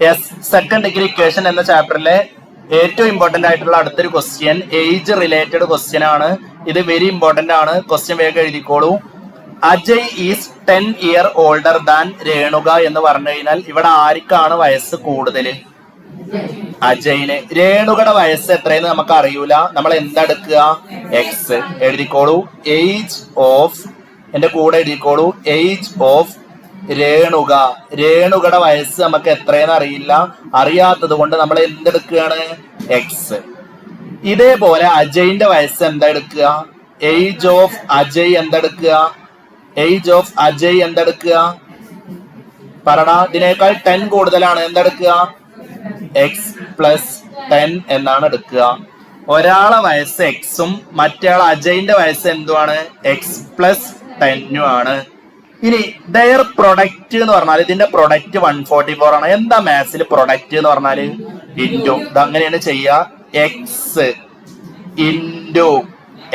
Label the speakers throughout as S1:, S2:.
S1: Yes, second degree equation എന്ന ചാപ്റ്ററിലെ ഏറ്റവും important ആയിട്ടുള്ള അടുത്തൊരു ക്വസ്റ്റ്യൻ ഏജ് റിലേറ്റഡ് ക്വസ്റ്റ്യൻ ആണ്. ഇത് വെരി ഇമ്പോർട്ടന്റ് ആണ്. ക്വസ്റ്റ്യൻ വേഗം എഴുതിക്കോളൂ. Ajay is 10 years older than Renuka എന്ന് പറഞ്ഞു കഴിഞ്ഞാൽ ഇവിടെ ആർക്കാണ് വയസ്സ് കൂടുതൽ? അജയിന്. രേണുകയുടെ വയസ്സ് എത്രയെന്ന് നമുക്ക് അറിയൂല. നമ്മൾ എന്തെടുക്കുക? എക്സ് എഴുതിക്കോളൂ. ഏജ് ഓഫ്, എന്റെ കൂടെ എഴുതിക്കോളൂ, ഏജ് ഓഫ് രേണുക. രേണുകയുടെ വയസ്സ് നമുക്ക് എത്രയെന്ന് അറിയില്ല. അറിയാത്തത് കൊണ്ട് നമ്മൾ എന്തെടുക്കുകയാണ്? എക്സ്. ഇതേപോലെ അജയിന്റെ വയസ്സ് എന്താ എടുക്കുക? ഏജ് ഓഫ് അജയ് എന്തെടുക്കുക? ഏജ് ഓഫ് അജയ് എന്തെടുക്കുക? പറടാ. ഇതിനേക്കാൾ 10 കൂടുതലാണ്. എന്തെടുക്കുക? എക്സ് പ്ലസ് 10 എന്നാണ് എടുക്കുക. ഒരാളെ വയസ്സ് എക്സും മറ്റേയാൾ അജയിന്റെ വയസ്സ് എന്തുമാണ്? എക്സ് പ്ലസ് 10 ആണ്. ഇനി ദയർ പ്രൊഡക്റ്റ് എന്ന് പറഞ്ഞാൽ ഇതിന്റെ പ്രൊഡക്റ്റ് 144 ആണ്. എന്താ മാത്സിൽ പ്രൊഡക്റ്റ് എന്ന് പറഞ്ഞാല്? ഇൻറ്റു. ഇതങ്ങനെയാണ് ചെയ്യുക. X into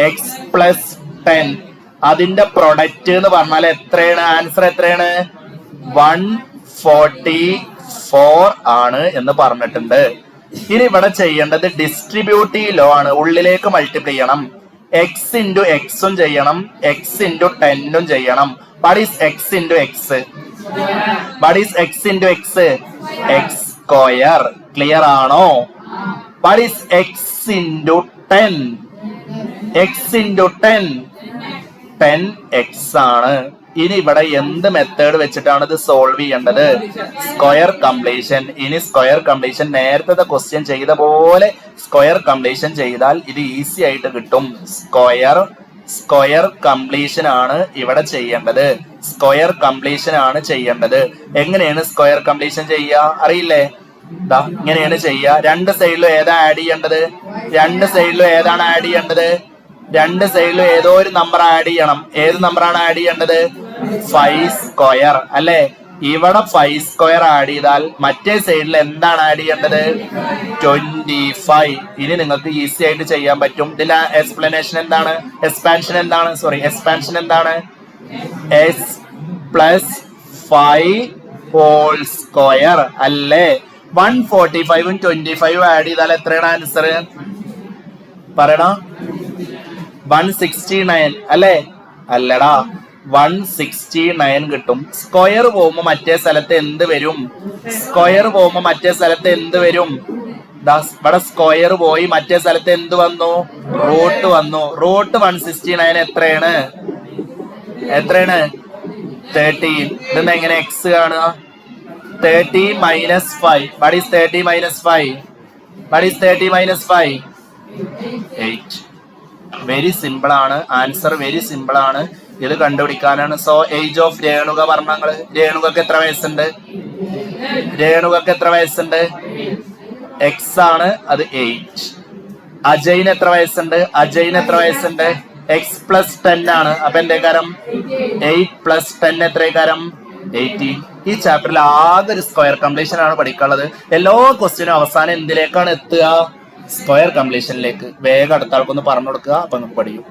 S1: X plus 10. അതിന്റെ പ്രൊഡക്റ്റ് എന്ന് പറഞ്ഞാൽ എത്രയാണ്? ആൻസർ എത്രയാണ്? 144 ആണ് എന്ന് പറഞ്ഞിട്ടുണ്ട്. ഇനി ഇവിടെ ചെയ്യേണ്ടത് ഡിസ്ട്രിബ്യൂട്ടീവ് ലോ ആണ്. ഉള്ളിലേക്ക് മൾട്ടിപ്ലൈ ചെയ്യണം. എക്സ് ഇൻറ്റു എക്സും ചെയ്യണം, എക്സ് ഇൻറ്റു 10ഉം ചെയ്യണം. What is x into x? What is x into x? X square. Clear ആണോ? What is x into 10? X into 10 x ആണ്. ഇനി ഇവിടെ എന്ത് മെത്തേഡ് വെച്ചിട്ടാണ് ഇത് സോൾവ് ചെയ്യേണ്ടത്? Square completion. ഇനി സ്ക്വയർ കംപ്ലീഷൻ നേരത്തെ ക്വസ്റ്റ്യൻ ചെയ്ത പോലെ സ്ക്വയർ കംപ്ലീഷൻ ചെയ്താൽ ഇത് ഈസി ആയിട്ട് കിട്ടും. സ്ക്വയർ കംപ്ലീഷൻ ആണ് ഇവിടെ ചെയ്യേണ്ടത്. സ്ക്വയർ കംപ്ലീഷൻ ആണ് ചെയ്യേണ്ടത്. എങ്ങനെയാണ് സ്ക്വയർ കംപ്ലീഷൻ ചെയ്യുക? അറിയില്ലേ? ഇങ്ങനെയാണ് ചെയ്യുക. രണ്ട് സൈഡിലും ഏതാ ആഡ് ചെയ്യേണ്ടത്? രണ്ട് സൈഡിലും ഏതാണ് ആഡ് ചെയ്യേണ്ടത്? രണ്ട് സൈഡിലും ഏതോ ഒരു നമ്പർ ആഡ് ചെയ്യണം. ഏത് നമ്പറാണ് ആഡ് ചെയ്യേണ്ടത്? 5 സ്ക്വയർ അല്ലെ? ഇവിടെ 5 സ്ക്വയർ ആഡ് ചെയ്താൽ മറ്റേ സൈഡിൽ എന്താണ് ആഡ് ചെയ്യേണ്ടത്? 25. ഇനി നിങ്ങൾക്ക് ഈസി ആയിട്ട് ചെയ്യാൻ പറ്റും. ഇതിന്റെ എക്സ്പ്ലനേഷൻ എന്താണ്? എക്സ്പാൻഷൻ എന്താണ്? എസ് പ്ലസ് 5 ഹോൾ സ്ക്വയർ അല്ലേ? 145ഉം 25ഉം ആഡ് ചെയ്താൽ എത്രയാണ് ആൻസർ? പറയണോ? 169 അല്ലേ? അല്ലടാ, 169 കിട്ടും. സ്ക്വയർ പോകുമ്പോ മറ്റേ സ്ഥലത്ത് എന്ത് വരും? ഇവിടെ സ്ക്വയർ പോയി മറ്റേ സ്ഥലത്ത് എന്ത് വന്നു? റൂട്ട് വന്നു. റൂട്ട് 169 എത്രയാണ്? 13. ഇതെന്ന് എങ്ങനെ എക്സ് കാണുക? 30 minus 5. What is 30 minus 5? 8. Very simple ആണ്. ആൻസർ വെരി സിമ്പിൾ ആണ്. ഇത് കണ്ടുപിടിക്കാനാണ്. സോ ഏജ് ഓഫ് രേണുക പറഞ്ഞങ്ങള്. രേണുകക്ക് എത്ര വയസ്സുണ്ട്? എക്സ് ആണ്, അത് 8. അജയിന് എത്ര വയസ്സുണ്ട്? എക്സ് പ്ലസ് 10 ആണ്. അപ്പൊ എന്റെ കാരം 8 പ്ലസ് 10 എത്ര കാരം? 18. ഈ ചാപ്റ്ററിൽ ആകെ ഒരു സ്ക്വയർ കംപ്ലീഷൻ ആണ് പഠിക്കാനുള്ളത്. എല്ലാ ക്വസ്റ്റ്യനും അവസാനം എന്തിലേക്കാണ് എത്തുക? സ്ക്വയർ കംപ്ലീഷനിലേക്ക്. വേഗം അടുത്ത ആൾക്കൊന്ന് പറഞ്ഞു കൊടുക്കുക. അപ്പൊ നമുക്ക് പഠിക്കും.